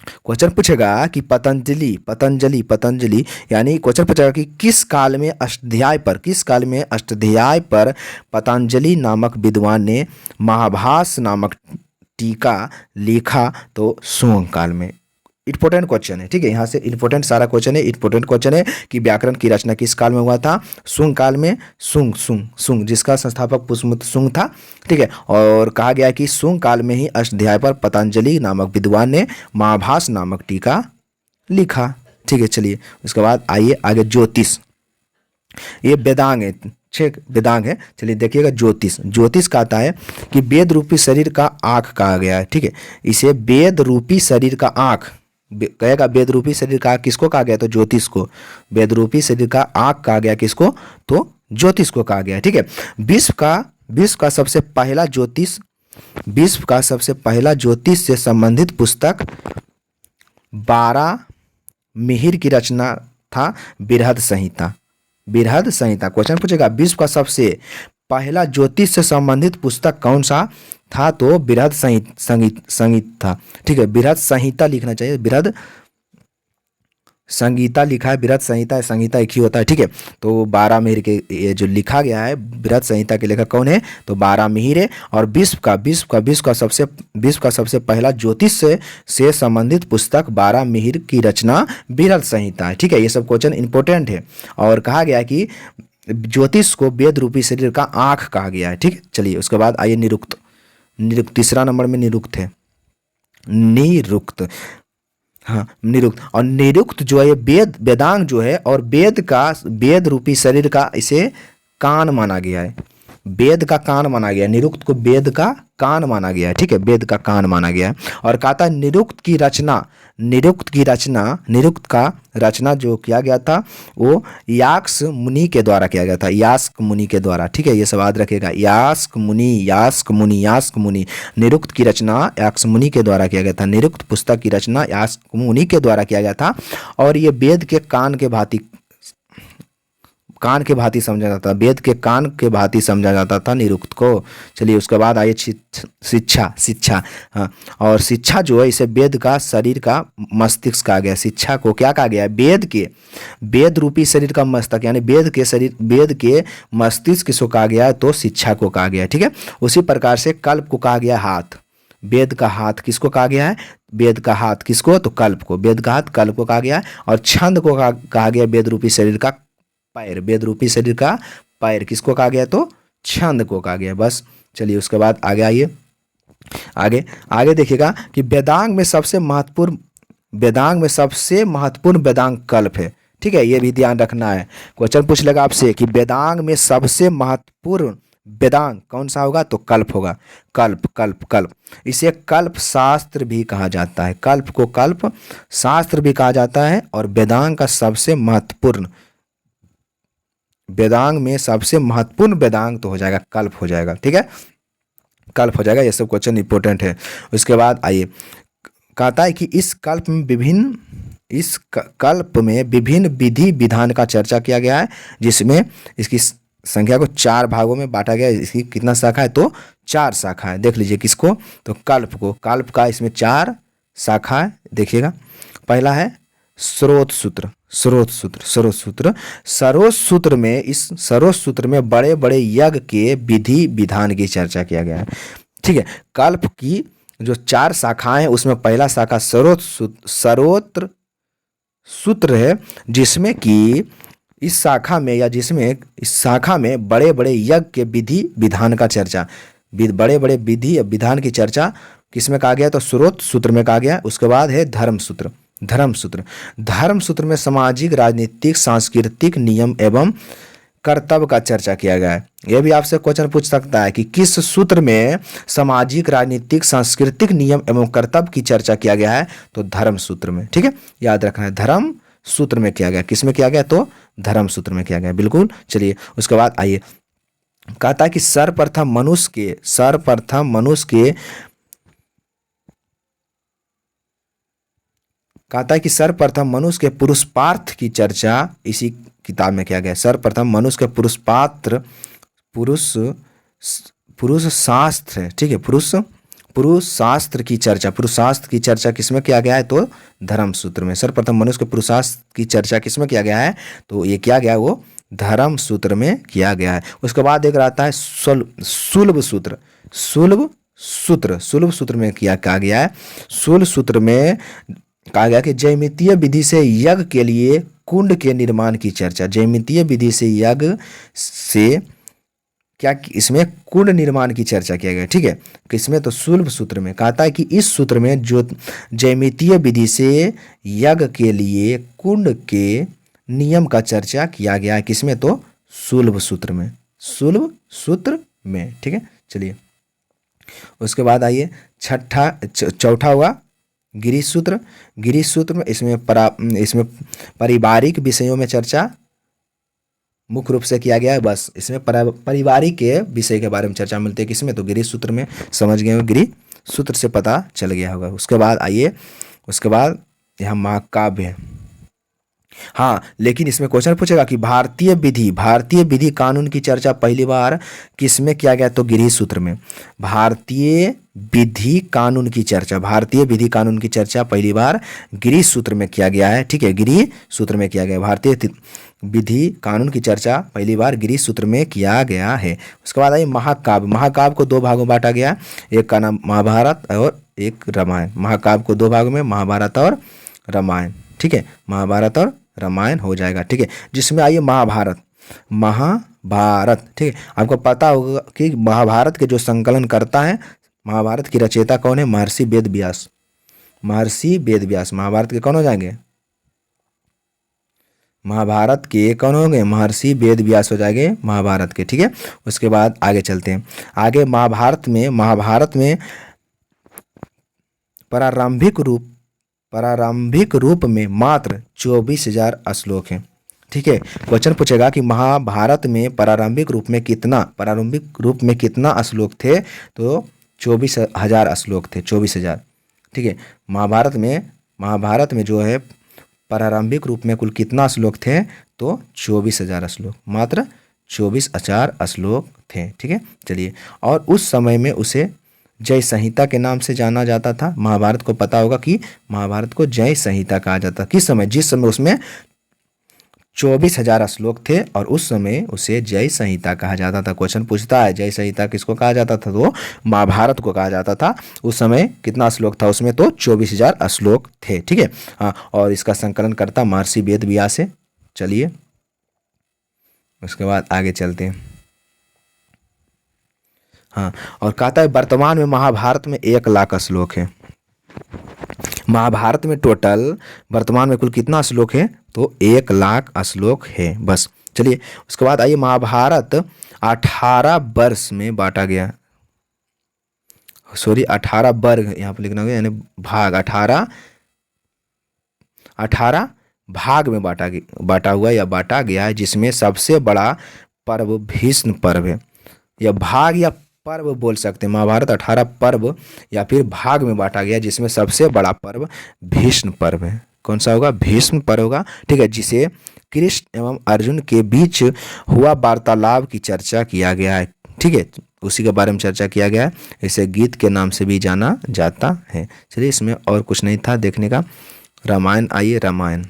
क्वेश्चन पूछेगा कि पतंजलि पतंजलि पतंजलि यानी क्वेश्चन पूछेगा कि किस काल में अष्टाध्यायी पर, किस काल में अष्टाध्यायी पर पतंजलि नामक विद्वान ने महाभास नामक टीका लिखा? तो शुंग काल में। इंपॉर्टेंट क्वेश्चन है, ठीक है। यहाँ से इंपॉर्टेंट सारा क्वेश्चन है, इंपॉर्टेंट क्वेश्चन है कि व्याकरण की रचना किस काल में हुआ था? शुंग काल में। शुंग शुंग शुंग जिसका संस्थापक पुष्यमित्र शुंग था, ठीक है। और कहा गया कि शुंग काल में ही अष्टाध्यायी पर पतंजलि नामक विद्वान ने महाभास नामक टीका लिखा, ठीक है। चलिए उसके बाद आइए आगे। ज्योतिष, ये वेदांग है, ठीक, वेदांग है। चलिए देखिएगा ज्योतिष। ज्योतिष कहता है कि वेद रूपी शरीर का आँख कहा गया है, ठीक है। इसे वेद रूपी शरीर का आँख कहेगा। वेद रूपी शरीर का आँख किसको कहा गया? तो ज्योतिष को। वेद रूपी शरीर का आँख कहा गया किसको? तो ज्योतिष को कहा गया, ठीक है। विश्व का सबसे पहला ज्योतिष, विश्व का सबसे पहला ज्योतिष से संबंधित पुस्तक 12 मिहिर की रचना था बृहद संहिता। बृहद संहिता। क्वेश्चन पूछेगा विश्व का सबसे पहला ज्योतिष से संबंधित पुस्तक कौन सा था? तो बृहद संहिता था, ठीक है। बृहद संहिता लिखना चाहिए, बृहद संगीता लिखा है, बृहद संहिता, संहिता एक ही होता है, ठीक है। तो 12 मिहिर के ये जो लिखा गया है बृहद संहिता के लेखक कौन है? तो 12 मिहिर है। और विश्व का सबसे पहला ज्योतिष से संबंधित पुस्तक 12 मिहिर की रचना बृहद संहिता है, ठीक है। ये सब क्वेश्चन इंपॉर्टेंट है। और कहा गया कि ज्योतिष को वेद रूपी शरीर का आँख कहा गया है, ठीक है। चलिए उसके बाद आइए निरुक्त। निरुक्त तीसरा नंबर में निरुक्त है, निरुक्त, हाँ निरुक्त। और निरुक्त जो है वेदांग जो है, और वेद रूपी शरीर का इसे कान माना गया है, वेद का कान माना गया है। निरुक्त को वेद का कान माना गया है, ठीक है, वेद का कान माना गया है। और कहता है निरुक्त का रचना जो किया गया था वो यास्क मुनि के द्वारा किया गया था, यास्क मुनि के द्वारा, ठीक है। ये सब याद रखेगा, यास्क मुनि। निरुक्त की रचना यास्क मुनि के द्वारा किया गया था। निरुक्त पुस्तक की रचना यास्क मुनि के द्वारा किया गया था। और ये वेद के कान के भांति समझा जाता, वेद के कान के भांति समझा जाता था निरुक्त को। चलिए उसके बाद आइए शिक्षा, हाँ। और शिक्षा जो है इसे वेद का शरीर का मस्तिष्क कहा गया। शिक्षा को क्या कहा गया है? वेद रूपी शरीर का मस्तक, यानी वेद के मस्तिष्क किसको कहा गया है? तो शिक्षा को कहा गया है, ठीक है। उसी प्रकार से कल्प को कहा गया हाथ। वेद का हाथ किसको कहा गया है? वेद का हाथ किसको? तो कल्प को। वेद का हाथ कल्प को कहा गया है। और छंद को कहा गया वेद रूपी शरीर का पैर। वेद रूपी शरीर का पैर किसको कहा गया? तो छंद को कहा गया। बस चलिए उसके बाद आगे आइए। आगे देखिएगा कि वेदांग में सबसे महत्वपूर्ण वेदांग कल्प है, ठीक है। ये भी ध्यान रखना है। क्वेश्चन पूछ लेगा आपसे कि वेदांग में सबसे महत्वपूर्ण वेदांग कौन सा होगा? तो कल्प होगा। कल्प। इसे कल्प शास्त्र भी कहा जाता है। कल्प को कल्प शास्त्र भी कहा जाता है। और वेदांग में सबसे महत्वपूर्ण वेदांग तो हो जाएगा कल्प हो जाएगा, ठीक है, कल्प हो जाएगा। ये सब क्वेश्चन इंपॉर्टेंट है। उसके बाद आइए, कहता है कि इस कल्प में विभिन्न विधि विधान का चर्चा किया गया है, जिसमें इसकी संख्या को 4 भागों में बांटा गया है। इसकी कितना शाखा है? तो 4 शाखा है। देख लीजिए किसको? तो कल्प को। कल्प का इसमें 4 शाखा है, देखिएगा। पहला है स्रोत सूत्र। सरोत सूत्र में बड़े बड़े यज्ञ के विधि विधान की चर्चा किया गया है, ठीक है। कल्प की जो 4 शाखाएं हैं उसमें पहला शाखा सरोत सूत्र है, जिसमें कि इस शाखा में बड़े बड़े यज्ञ के विधि विधान का चर्चा, बड़े बड़े विधि विधान की चर्चा किसमें कहा गया? तो स्रोत सूत्र में कहा गया। उसके बाद है धर्म सूत्र में सामाजिक, राजनीतिक, सांस्कृतिक नियम एवं कर्तव्य का चर्चा किया गया है। यह भी आपसे क्वेश्चन पूछ सकता है कि किस सूत्र में सामाजिक, राजनीतिक, सांस्कृतिक नियम एवं कर्तव्य की चर्चा किया गया है? तो धर्म सूत्र में, ठीक है, याद रखना है। धर्म सूत्र में किया गया। किस में किया गया? तो धर्म सूत्र में किया गया, बिल्कुल। चलिए उसके बाद आइए, कहता है कि सर्वप्रथम मनुष्य के कहता है कि सर्वप्रथम मनुष्य के पुरुषपार्थ की चर्चा इसी किताब में किया गया है। सर्वप्रथम मनुष्य के पुरुष पुरुष शास्त्र, ठीक है, पुरुष शास्त्र की चर्चा किसमें किया गया है? तो धर्म सूत्र में। सर्वप्रथम मनुष्य के पुरुषार्थ की चर्चा किसमें किया गया है? तो ये किया गया वो धर्म सूत्र में किया गया है। उसके बाद एक रहता है सुलभ सूत्र। सुलभ सूत्र में क्या कहा गया है? सुलभ सूत्र में कहा गया कि ज्यामितीय विधि से यज्ञ के लिए कुंड के निर्माण की चर्चा। ज्यामितीय विधि से यज्ञ से क्या इसमें कुंड निर्माण की चर्चा किया गया, ठीक है, किसमें? तो सुलभ सूत्र में। कहता है कि इस सूत्र में जो ज्यामितीय विधि से यज्ञ के लिए कुंड के नियम का चर्चा किया गया है, किसमें? तो सुलभ सूत्र में। सुलभ सूत्र में, ठीक है। चलिए उसके बाद आइए चौथा हुआ गिरीश सूत्र। गिरीश सूत्र में इसमें पारिवारिक विषयों में चर्चा मुख्य रूप से किया गया है। बस इसमें पारिवारिक के विषय के बारे में चर्चा मिलती है, किसमें? तो गिरीश सूत्र में। समझ गए हो? गिरीश सूत्र से पता चल गया होगा। उसके बाद आइए, उसके बाद यहाँ महाकाव्य है। हाँ, लेकिन इसमें क्वेश्चन पूछेगा कि भारतीय विधि कानून की चर्चा पहली बार किसमें किया गया? तो गिरीश सूत्र में। भारतीय विधि कानून की चर्चा पहली बार गिरीश सूत्र में किया गया है, ठीक है, गिरीश सूत्र में किया गया। भारतीय विधि कानून की चर्चा पहली बार गिरीश सूत्र में किया गया है। उसके बाद आइए महाकाव्य। महाकाव्य को दो भागों में बांटा गया, एक का नाम महाभारत और एक रामायण। महाकाव्य को दो भागों में, महाभारत और रामायण, ठीक है, महाभारत और रामायण हो जाएगा, ठीक है। जिसमें आइए महाभारत, ठीक है। आपको पता होगा कि महाभारत के जो संकलन करता है, महाभारत की रचयिता कौन है? महर्षि वेद व्यास। महाभारत के कौन हो जाएंगे? महाभारत के कौन होंगे? महर्षि वेद व्यास हो जाएंगे महाभारत के, ठीक है। उसके बाद आगे चलते हैं। आगे महाभारत में प्रारंभिक रूप में मात्र 24,000 श्लोक हैं, ठीक है। क्वेश्चन पूछेगा कि महाभारत में प्रारंभिक रूप में कितना श्लोक थे? तो 24,000 श्लोक थे, 24,000, ठीक है। महाभारत में जो है प्रारंभिक रूप में कुल कितना श्लोक थे? तो 24,000 श्लोक, मात्र 24,000 श्लोक थे, ठीक है। चलिए, और उस समय में उसे जय संहिता के नाम से जाना जाता था। महाभारत को पता होगा कि महाभारत को जय संहिता कहा जाता। किस समय? जिस समय उसमें 24,000 श्लोक थे और उस समय उसे जय संहिता कहा जाता था। क्वेश्चन पूछता है जय संहिता किसको कहा जाता था? तो महाभारत को कहा जाता था। उस समय कितना श्लोक था उसमें? तो 24,000 श्लोक थे, ठीक है। हाँ, और इसका संकलन करता महर्षि वेद व्यास है। चलिए उसके बाद आगे चलते हैं। हाँ, और कहता है वर्तमान में महाभारत में 1,00,000 श्लोक है। महाभारत में टोटल वर्तमान में कुल कितना श्लोक है? तो 1,00,000 श्लोक है, बस। चलिए उसके बाद आइए महाभारत 18 वर्ष में बांटा गया, 18 वर्ग यहाँ पर लिखना होगा, यानी भाग 18 भाग में बांटा गया है, जिसमें सबसे बड़ा पर्व भीष्म पर्व है। या भाग या पर्व बोल सकते हैं। महाभारत 18 पर्व या फिर भाग में बांटा गया, जिसमें सबसे बड़ा पर्व भीष्म पर्व है। कौन सा होगा? भीष्म पर्व होगा, ठीक है, जिसे कृष्ण एवं अर्जुन के बीच हुआ वार्तालाप की चर्चा किया गया है, ठीक है, उसी के बारे में चर्चा किया गया है। इसे गीत के नाम से भी जाना जाता है। चलिए, इसमें और कुछ नहीं था देखने का। रामायण आइए, रामायण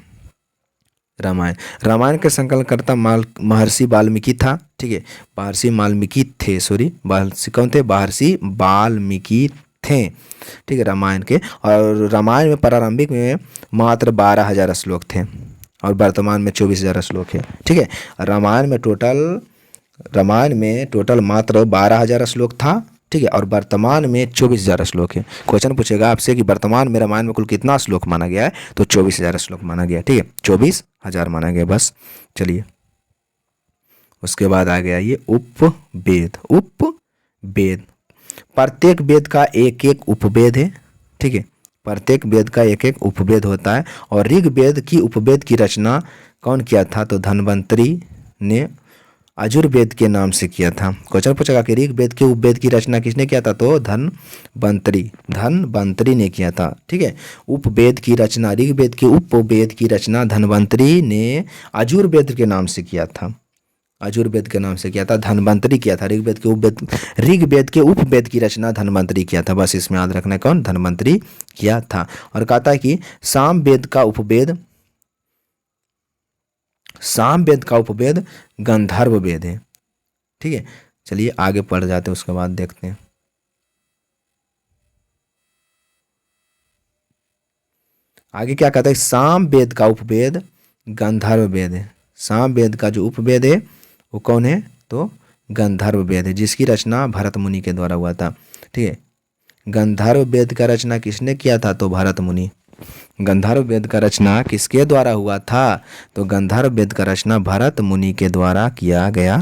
के संकलनकर्ता महर्षि वाल्मीकि था, ठीक है, महर्षि वाल्मीकि थे, महर्षि कौन थे? महर्षि वाल्मीकि थे, ठीक है, रामायण के। और रामायण में प्रारंभिक में मात्र 12,000 श्लोक थे और वर्तमान में 24,000 श्लोक है, ठीक है। रामायण में टोटल मात्र 12,000 श्लोक था, ठीक है, और वर्तमान में 24,000 श्लोक है। क्वेश्चन पूछेगा आपसे कि वर्तमान में रामायण में कुल कितना श्लोक माना गया है? तो 24,000 श्लोक माना गया, ठीक है, 24,000 माना गया, बस। चलिए उसके बाद आ गया ये उपवेद। प्रत्येक वेद का एक एक उपवेद है, ठीक है, प्रत्येक वेद का एक एक उपवेद होता है। और ऋग्वेद की उपवेद की रचना कौन किया था? तो धन्वंतरी ने आयुर्वेद के नाम से किया था। क्वेश्चन पूछेगा कि ऋग्वेद के उपवेद की रचना किसने किया था, तो धनवंतरी ने किया था। ठीक है, उपवेद की रचना, ऋग्वेद के उपवेद की रचना धनवंतरी ने आयुर्वेद के नाम से किया था। आयुर्वेद के नाम से किया था, धनवंतरी किया था। ऋग्वेद के उपवेद की रचना धनवंतरी किया था। बस इसमें याद रखना कौन, धनवंतरी किया था। और कहता है कि सामवेद का उपवेद गंधर्व वेद है। ठीक है, चलिए आगे पढ़ जाते हैं, उसके बाद देखते हैं। आगे क्या कहता है, सामवेद का उपवेद गंधर्व वेद है। सामवेद का जो उपवेद है वो कौन है, तो गंधर्व वेद है, जिसकी रचना भरत मुनि के द्वारा हुआ था। ठीक है, गंधर्व वेद का रचना किसने किया था, तो भरत मुनि। गंधर्व वेद का रचना किसके द्वारा हुआ था, तो गंधर्व वेद का रचना भरत मुनि के द्वारा किया गया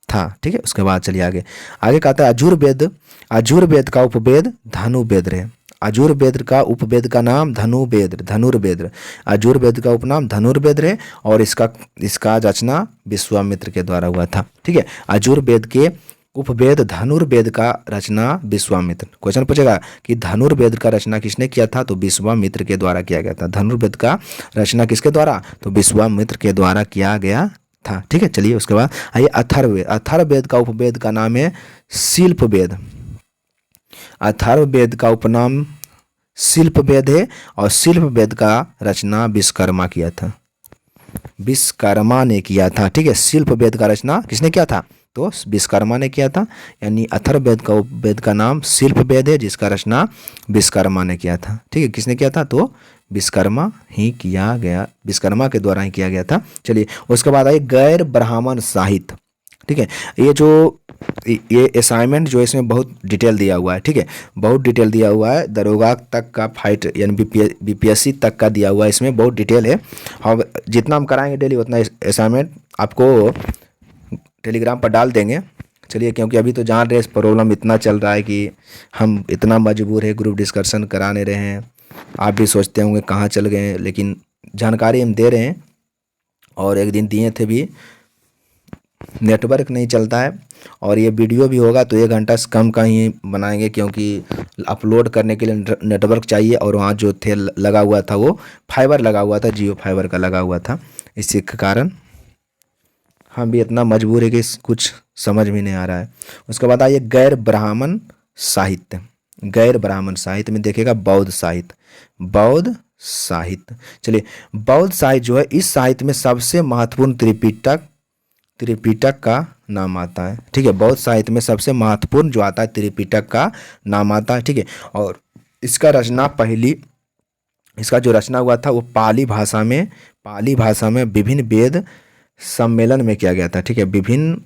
था। ठीक है, उसके बाद चलिए आगे। आगे कहता है आयुर्वेद का उपवेद धनुर्वेद है। आयुर्वेद का उपवेद का नाम धनुर्वेद। आयुर्वेद का उपनाम धनुर्वेद है और इसका रचना विश्वामित्र के द्वारा हुआ था। ठीक है, आयुर्वेद के उपवेद धनुर्वेद का रचना विश्वामित्र। क्वेश्चन पूछेगा कि धनुर्वेद का रचना किसने किया था, तो विश्वामित्र के द्वारा किया गया था। धनुर्वेद का रचना किसके द्वारा, तो विश्वामित्र के द्वारा किया गया था। ठीक है, चलिए उसके बाद आइए अथर्ववेद का उपवेद का नाम है शिल्पवेद। अथर्ववेद का उपनाम शिल्पवेद है और शिल्पवेद का रचना विश्वकर्मा किया था। विश्वकर्मा ने किया था। ठीक है, शिल्पवेद का रचना किसने किया था, तो विश्वकर्मा ने किया था। यानी अथर्ववेद का उपवेद का नाम शिल्पवेद है, जिसका रचना विश्वकर्मा ने किया था। ठीक है, किसने किया था, तो विश्वकर्मा के द्वारा ही किया गया था। चलिए उसके बाद आइए गैर ब्राह्मण साहित्य। ठीक है, ये असाइनमेंट जो है इसमें बहुत डिटेल दिया हुआ है। ठीक है, बहुत डिटेल दिया हुआ है, दरोगा तक का फाइट यानी बीपीएससी तक का दिया हुआ है, इसमें बहुत डिटेल है। और जितना हम कराएंगे डेली उतना असाइनमेंट आपको टेलीग्राम पर डाल देंगे। चलिए, क्योंकि अभी तो जान रहे प्रॉब्लम इतना चल रहा है कि हम इतना मजबूर है, ग्रुप डिस्कशन कराने रहे हैं। आप भी सोचते होंगे कहाँ चल गए हैं, लेकिन जानकारी हम दे रहे हैं। और एक दिन दिए थे भी, नेटवर्क नहीं चलता है। और ये वीडियो भी होगा तो 1 घंटा से कम का ही बनाएंगे, क्योंकि अपलोड करने के लिए नेटवर्क चाहिए। और वहाँ जो थे लगा हुआ था वो फाइबर लगा हुआ था, जियो फाइबर का लगा हुआ था। इसी के कारण हम भी इतना मजबूर है कि कुछ समझ भी नहीं आ रहा है। उसके बाद आइए गैर ब्राह्मण साहित्य। गैर ब्राह्मण साहित्य में देखिएगा बौद्ध साहित्य। चलिए, बौद्ध साहित्य जो है, इस साहित्य में सबसे महत्वपूर्ण त्रिपिटक का नाम आता है। ठीक है, बौद्ध साहित्य में सबसे महत्वपूर्ण जो आता है त्रिपिटक का नाम आता है। ठीक है, और इसका जो रचना हुआ था वो पाली भाषा में विभिन्न वेद सम्मेलन में किया गया था। ठीक है, विभिन्न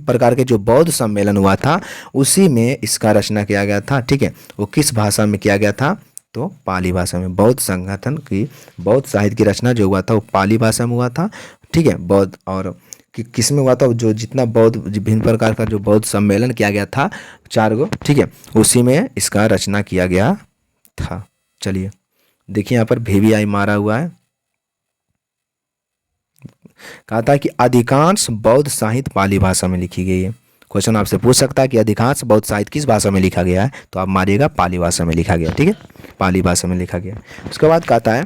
प्रकार के जो बौद्ध सम्मेलन हुआ था उसी में इसका रचना किया गया था। ठीक है, वो किस भाषा में किया गया था, तो पाली भाषा में। बौद्ध साहित्य की रचना जो हुआ था वो पाली भाषा में हुआ था। ठीक है, बौद्ध और किस में हुआ था, जो जितना विभिन्न प्रकार का जो बौद्ध सम्मेलन किया गया था 4 गो। ठीक है, उसी में इसका रचना किया गया था। चलिए देखिए, यहाँ पर VVI मारा हुआ है। कहा था कि अधिकांश बौद्ध साहित्य पाली भाषा में लिखी गई है। क्वेश्चन आपसे पूछ सकता है कि अधिकांश बौद्ध साहित्य किस भाषा में लिखा गया है, तो आप मारिएगा पाली भाषा में लिखा गया। ठीक है, पाली भाषा में लिखा गया। उसके बाद कहता है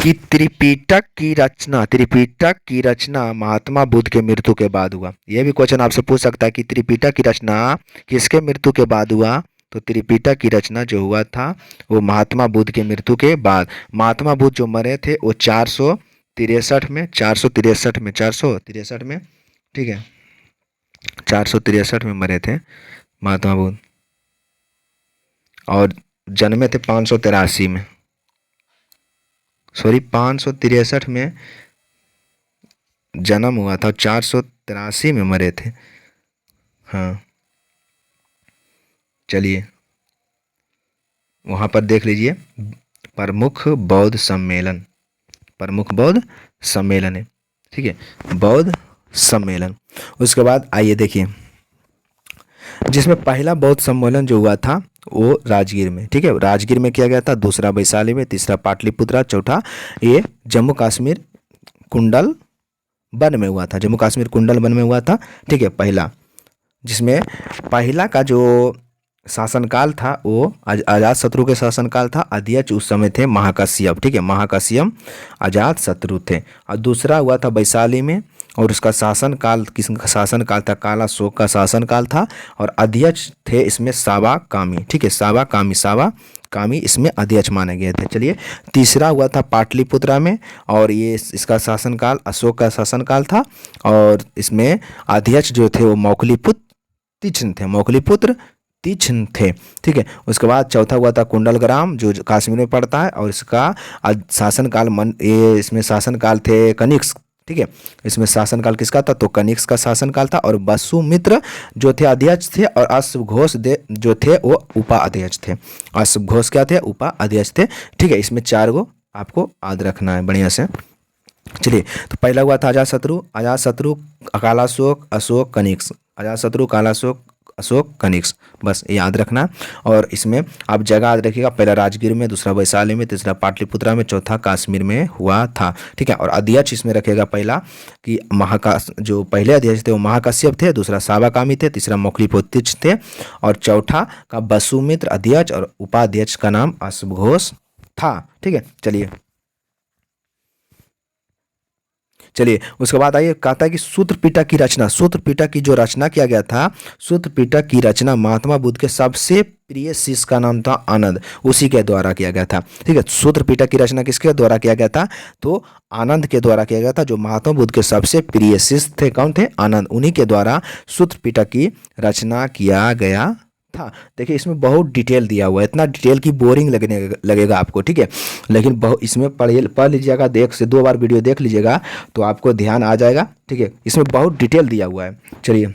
कि त्रिपिटक की रचना महात्मा बुद्ध के मृत्यु के बाद हुआ। यह भी क्वेश्चन आपसे पूछ सकता है कि त्रिपिटक की रचना किसके मृत्यु के बाद हुआ, तो त्रिपिटक की रचना जो हुआ था वो महात्मा बुद्ध के मृत्यु के बाद। महात्मा बुद्ध जो मरे थे वो 463 में। ठीक है, 463 में मरे थे महात्मा बुद्ध, और जन्मे थे 563 में। 563 में जन्म हुआ था, 483 में मरे थे। हाँ, चलिए वहाँ पर देख लीजिए, प्रमुख बौद्ध सम्मेलन है। ठीक है, बौद्ध सम्मेलन। उसके बाद आइए देखिए, जिसमें पहला बौद्ध सम्मेलन जो हुआ था वो राजगीर में। ठीक है, राजगीर में किया गया था। दूसरा वैशाली में, तीसरा पाटलिपुत्रा, चौथा ये जम्मू कश्मीर कुंडल वन में हुआ था, जम्मू कश्मीर कुंडल वन में हुआ था। ठीक है, पहला, जिसमें पहला का जो शासनकाल था वो अजात शत्रु के शासनकाल था। अध्यक्ष उस समय थे महाकश्यप। ठीक है, महाकश्यप अजात शत्रु थे। और दूसरा हुआ था वैशाली में, और उसका शासनकाल, किसका शासनकाल था? काला अशोक का शासनकाल था। और अध्यक्ष थे इसमें सावा कामी। ठीक है, सावा कामी, सावा कामी इसमें अध्यक्ष माने गए थे। चलिए, तीसरा हुआ था पाटलिपुत्रा में, और ये इसका शासनकाल अशोक का शासनकाल था। और इसमें अध्यक्ष जो थे वो मौखलीपुत्र तीक्ष्ण थे, मौखलीपुत्र तीक्ष्ण थे। ठीक है, उसके बाद चौथा हुआ था कुंडलग्राम, जो कश्मीर में पड़ता है, और इसका शासनकाल ये इसमें शासनकाल थे कनिष्क। ठीक है, इसमें शासनकाल किसका था? तो कनिष्क का शासनकाल था। और वसुमित्र जो थे अध्यक्ष थे, और अश्वघोष जो थे वो उपाध्यक्ष थे। अश्वघोष क्या थे? उपाध्यक्ष थे। ठीक है, इसमें 4 गो आपको याद रखना है बढ़िया से। चलिए, तो पहला हुआ था अजातशत्रु, अजातशत्रु, कालाशोक, अशोक, कनिष्क, अजातशत्रु, कालाशोक, अशोक, कनिष्क, बस ये याद रखना। और इसमें आप जगह याद रखिएगा, पहला राजगीर में, दूसरा वैशाली में, तीसरा पाटलिपुत्रा में, चौथा कश्मीर में हुआ था। ठीक है, और अध्यक्ष इसमें रखेगा पहला कि जो पहले अध्यक्ष थे वो महाकश्यप थे, दूसरा सावाकामी थे, तीसरा मौखलीपुत्र थे, और चौथा का वसुमित्र अध्यक्ष, और उपाध्यक्ष का नाम अश्वघोष था। ठीक है, चलिए उसके बाद आइए, कहता है कि सूत्र पिटक की रचना, सूत्र पिटक की जो रचना किया गया था, सूत्र पिटक की रचना महात्मा बुद्ध के सबसे प्रिय शिष्य का नाम था आनंद, उसी के द्वारा किया गया था। ठीक है, सूत्र पिटक की रचना किसके द्वारा किया गया था? तो आनंद के द्वारा किया गया था, जो महात्मा बुद्ध के सबसे प्रिय शिष्य थे। कौन थे? आनंद, उन्हीं के द्वारा सूत्र पिटक की रचना किया गया था। देखिए, इसमें बहुत डिटेल दिया हुआ है, इतना डिटेल की बोरिंग लगेगा आपको। ठीक है, लेकिन बहुत इसमें पढ़ लीजिएगा, 1 से 2 बार वीडियो देख लीजिएगा तो आपको ध्यान आ जाएगा। ठीक है, इसमें बहुत डिटेल दिया हुआ है। चलिए,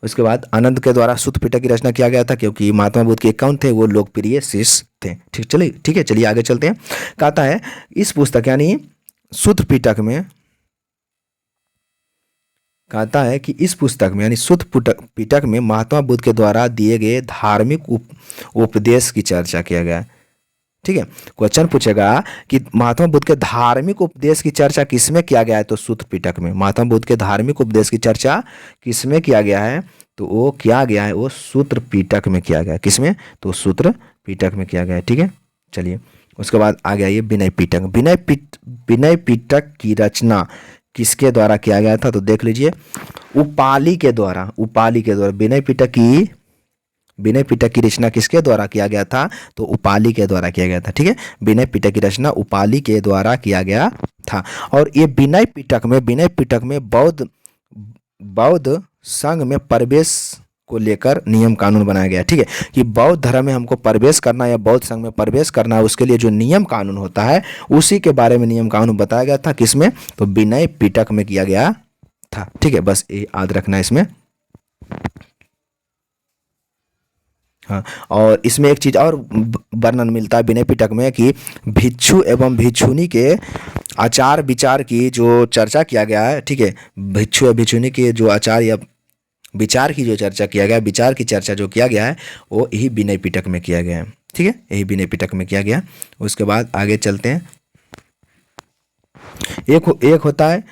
उसके बाद आनंद के द्वारा सूत्र पिटक की रचना किया गया था, क्योंकि महात्मा बुद्ध के कौन थे? वो लोकप्रिय शिष्य थे। ठीक है, चलिए आगे चलते हैं। कहता है इस पुस्तक यानी सूत्र पिटक में, कहता है कि इस पुस्तक में यानी सूत्र पिटक में महात्मा बुद्ध के द्वारा दिए गए धार्मिक उपदेश की चर्चा किया गया है। ठीक है, क्वेश्चन पूछेगा कि महात्मा बुद्ध के धार्मिक उपदेश की चर्चा किसमें किया गया है? तो सूत्र पिटक में। महात्मा बुद्ध के धार्मिक उपदेश की चर्चा किसमें किया गया है? तो वो किया गया है, वो सूत्र पिटक में किया गया है। किसमें? तो सूत्र पिटक में किया गया है। ठीक है, चलिए उसके बाद आ गया ये विनय पिटक। विनय पिटक की रचना किसके द्वारा किया गया था? तो देख लीजिए, उपाली के द्वारा, उपाली के द्वारा विनय पिटक की रचना किसके द्वारा किया गया था? तो उपाली के द्वारा किया गया था। ठीक है, विनय पिटक की रचना उपाली के द्वारा किया गया था। और ये विनय पिटक में बौद्ध संघ में प्रवेश को लेकर नियम कानून बनाया गया। ठीक है, कि बौद्ध धर्म में हमको प्रवेश करना या बौद्ध संघ में प्रवेश करना है, उसके लिए जो नियम कानून होता है उसी के बारे में नियम कानून बताया गया था। किसमें? तो विनय पिटक में किया गया था। ठीक है, बस ये याद रखना है इसमें। हाँ, और इसमें एक चीज़ और वर्णन मिलता है विनय पिटक में कि भिक्षु एवं भिक्षुनी के आचार विचार की जो चर्चा किया गया है। ठीक है, भिक्षु और भिक्षुनी के जो आचार या विचार की जो चर्चा किया गया, विचार की चर्चा जो किया गया है वो यही विनय पिटक में किया गया है। ठीक है, यही विनय पिटक में किया गया। उसके बाद आगे चलते हैं। एक होता है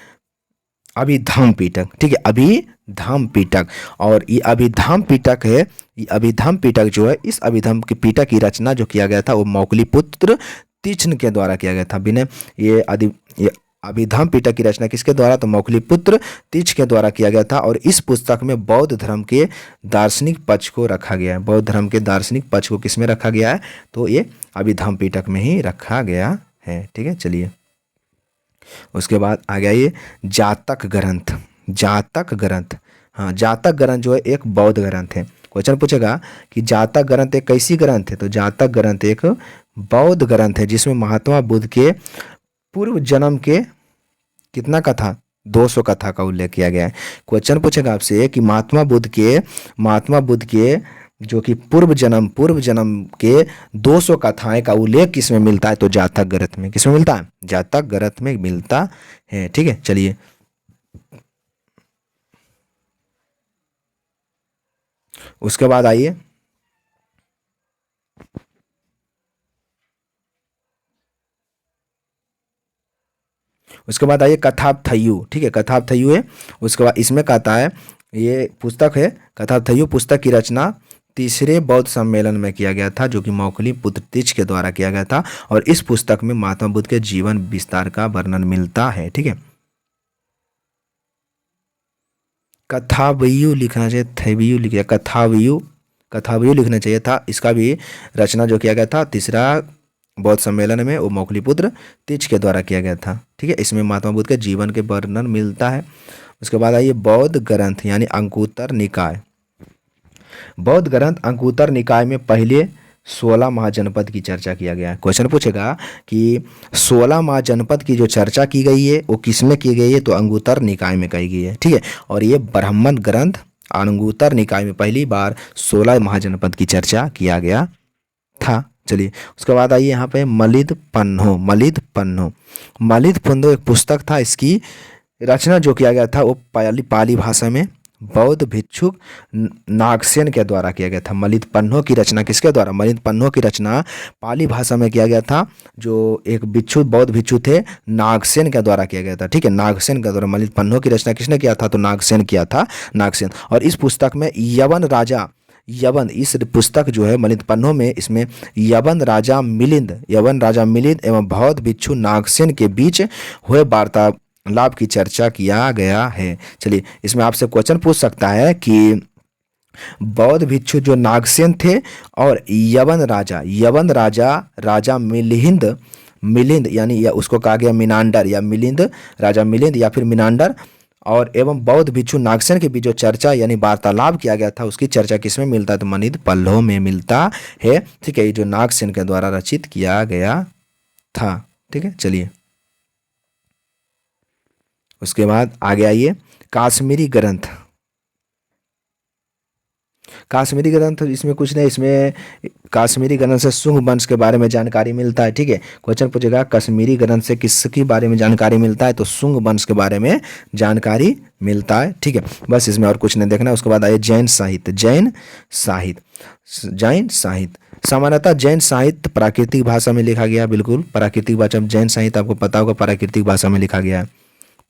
अभिधम्म पिटक। ठीक है, अभिधम्म पिटक, और ये अभिधम्म पिटक है, ये अभिधम्म पिटक जो है, इस अभिधम्म की पिटक की रचना जो किया गया था वो मौखलीपुत्र तीक्ष्ण के द्वारा किया गया था। विनय ये अभिधम्म पिटक की रचना किसके द्वारा? तो मौखलीपुत्र तीक्ष्ण के द्वारा किया गया था। और इस पुस्तक में बौद्ध धर्म के दार्शनिक पक्ष को रखा गया है। बौद्ध धर्म के दार्शनिक पक्ष को किसमें रखा गया है? तो ये अभिधम्म पिटक में ही रखा गया है। ठीक है, चलिए उसके बाद आ गया ये जातक ग्रंथ। जातक ग्रंथ, हाँ, जातक ग्रंथ जो है एक बौद्ध ग्रंथ है। क्वेश्चन पूछेगा कि जातक ग्रंथ एक कैसी ग्रंथ है? तो जातक ग्रंथ एक बौद्ध ग्रंथ है जिसमें महात्मा बुद्ध के पूर्व जन्म के कितना कथा, 200 कथा का उल्लेख किया गया है। क्वेश्चन पूछेगा आपसे कि महात्मा बुद्ध के जो कि पूर्व जन्म के 200 कथाएं का उल्लेख किसमें मिलता है? तो जातक ग्रंथ में। किसमें मिलता है? जातक ग्रंथ में मिलता है। ठीक है, चलिए उसके बाद आइए, उसके बाद आइए कथापथयु, ठीक है, कथापथयु है। उसके बाद इसमें कहता है, ये पुस्तक है कथापथयु, पुस्तक की रचना तीसरे बौद्ध सम्मेलन में किया गया था, जो कि मौखली पुत्र तीज के द्वारा किया गया था। और इस पुस्तक में महात्मा बुद्ध के जीवन विस्तार का वर्णन मिलता है, ठीक है। कथावयु लिखना चाहिए, थैवयु लिखा, कथावयु, कथावयु लिखना चाहिए था। इसका भी रचना जो किया गया था तीसरा बौद्ध सम्मेलन में, वो मौखलीपुत्र तीज के द्वारा किया गया था, ठीक है। इसमें महात्मा बुद्ध के जीवन के वर्णन मिलता है। उसके बाद आइए बौद्ध ग्रंथ यानी अंकुतर निकाय। बौद्ध ग्रंथ अंकुतर निकाय में पहले 16 महाजनपद की चर्चा किया गया है। क्वेश्चन पूछेगा कि 16 महाजनपद की जो चर्चा की गई है वो किसमें की गई है, तो अंगुतर निकाय में कही गई है, ठीक है। और ये ब्राह्मण ग्रंथ अंगुतर निकाय में पहली बार 16 महाजनपद की चर्चा किया गया था। चलिए उसके बाद आइए यहाँ पे मलिद पन्नो, मलिद पन्नो, मलिद पन्नो एक पुस्तक था। इसकी रचना जो किया गया था वो पाली भाषा में बौद्ध भिक्षुक नागसेन के द्वारा किया गया था। मलिद पन्नो की रचना किसके द्वारा, मलिद पन्नो की रचना पाली भाषा में किया गया था, जो एक भिक्षु बौद्ध भिक्षु थे नागसेन के द्वारा किया गया था, ठीक है। नागसेन के द्वारा मलिद पन्नो की रचना किसने किया था, तो नागसेन किया था, नागसेन। और इस पुस्तक में यवन राजा, यवन, इस पुस्तक जो है मलिद पन्नो में, इसमें यवन राजा मिलिंद एवं बौद्ध भिक्षु नागसेन के बीच हुए वार्तालाप की चर्चा किया गया है। चलिए इसमें आपसे क्वेश्चन पूछ सकता है कि बौद्ध भिक्षु जो नागसेन थे और यवन राजा मिलिंद यानी या उसको कहा गया मिनांडर या मिलिंद, राजा मिलिंद या फिर मिनांडर, और एवं बौद्ध भिक्षु नागसेन के बीच जो चर्चा यानी वार्तालाप किया गया था उसकी चर्चा किसमें मिलता है, तो मलिद पन्नो में मिलता है, ठीक है। ये जो नागसेन के द्वारा रचित किया गया था, ठीक है। चलिए उसके बाद आगे आइए काश्मीरी ग्रंथ। काश्मीरी ग्रंथ इसमें कुछ नहीं, इसमें काश्मीरी ग्रंथ से शुंग वंश के बारे में जानकारी मिलता है, ठीक है। क्वेश्चन पूछेगा कश्मीरी ग्रंथ से किसके बारे में जानकारी मिलता है, तो शुंग वंश के बारे में जानकारी मिलता है, ठीक है। बस इसमें और कुछ नहीं देखना। उसके बाद आइए जैन साहित्य। सामान्यतः जैन साहित्य प्राकृतिक भाषा में लिखा गया, बिल्कुल प्राकृतिक भाषा में। जैन साहित्य आपको पता होगा प्राकृतिक भाषा में लिखा गया है,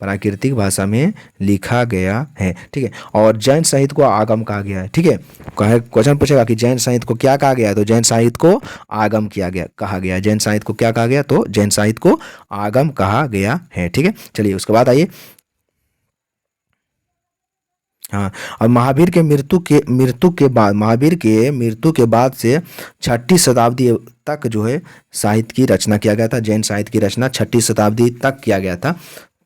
प्राकृतिक भाषा में लिखा गया है, ठीक है। और जैन साहित्य को आगम कहा गया है, ठीक है। क्वेश्चन पूछेगा कि जैन साहित्य को क्या कहा गया है, तो जैन साहित्य को आगम कहा गया है। जैन साहित्य को क्या कहा गया, तो जैन साहित्य को आगम कहा गया है, ठीक है। चलिए उसके बाद आइए, हाँ, और महावीर के मृत्यु के बाद से 6ठी शताब्दी तक जो है साहित्य की रचना किया गया था। जैन साहित्य की रचना 6ठी शताब्दी तक किया गया था,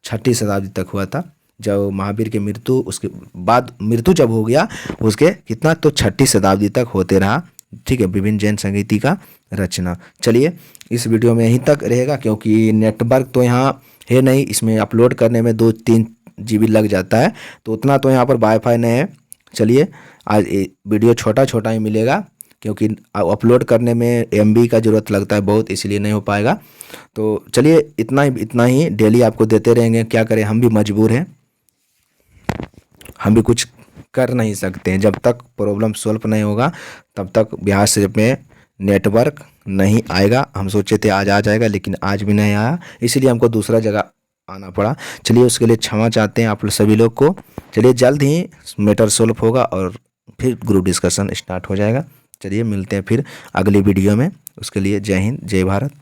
6ठी शताब्दी तक हुआ था जब महावीर के मृत्यु, उसके बाद मृत्यु जब हो गया उसके कितना, तो 6ठी शताब्दी तक होते रहा, ठीक है, विभिन्न जैन संगीति का रचना। चलिए इस वीडियो में यहीं तक रहेगा क्योंकि नेटवर्क तो यहाँ है नहीं, इसमें अपलोड करने में 2-3 GB लग जाता है, तो उतना तो यहाँ पर वाईफाई नहीं है। चलिए आज वीडियो छोटा ही मिलेगा क्योंकि अपलोड करने में MB का ज़रूरत लगता है बहुत, इसलिए नहीं हो पाएगा। तो चलिए इतना ही डेली आपको देते रहेंगे, क्या करें, हम भी मजबूर हैं, हम भी कुछ कर नहीं सकते हैं। जब तक प्रॉब्लम सॉल्व नहीं होगा तब तक बिहार शरीफ में नेटवर्क नहीं आएगा। हम सोचे थे आज आ जाएगा लेकिन आज भी नहीं आया, इसीलिए हमको दूसरा जगह आना पड़ा। चलिए उसके लिए क्षमा चाहते हैं आप लोग सभी लोग को। चलिए जल्द ही मैटर सॉल्व होगा और फिर ग्रुप डिस्कशन स्टार्ट हो जाएगा। चलिए मिलते हैं फिर अगली वीडियो में, उसके लिए जय हिंद जय भारत।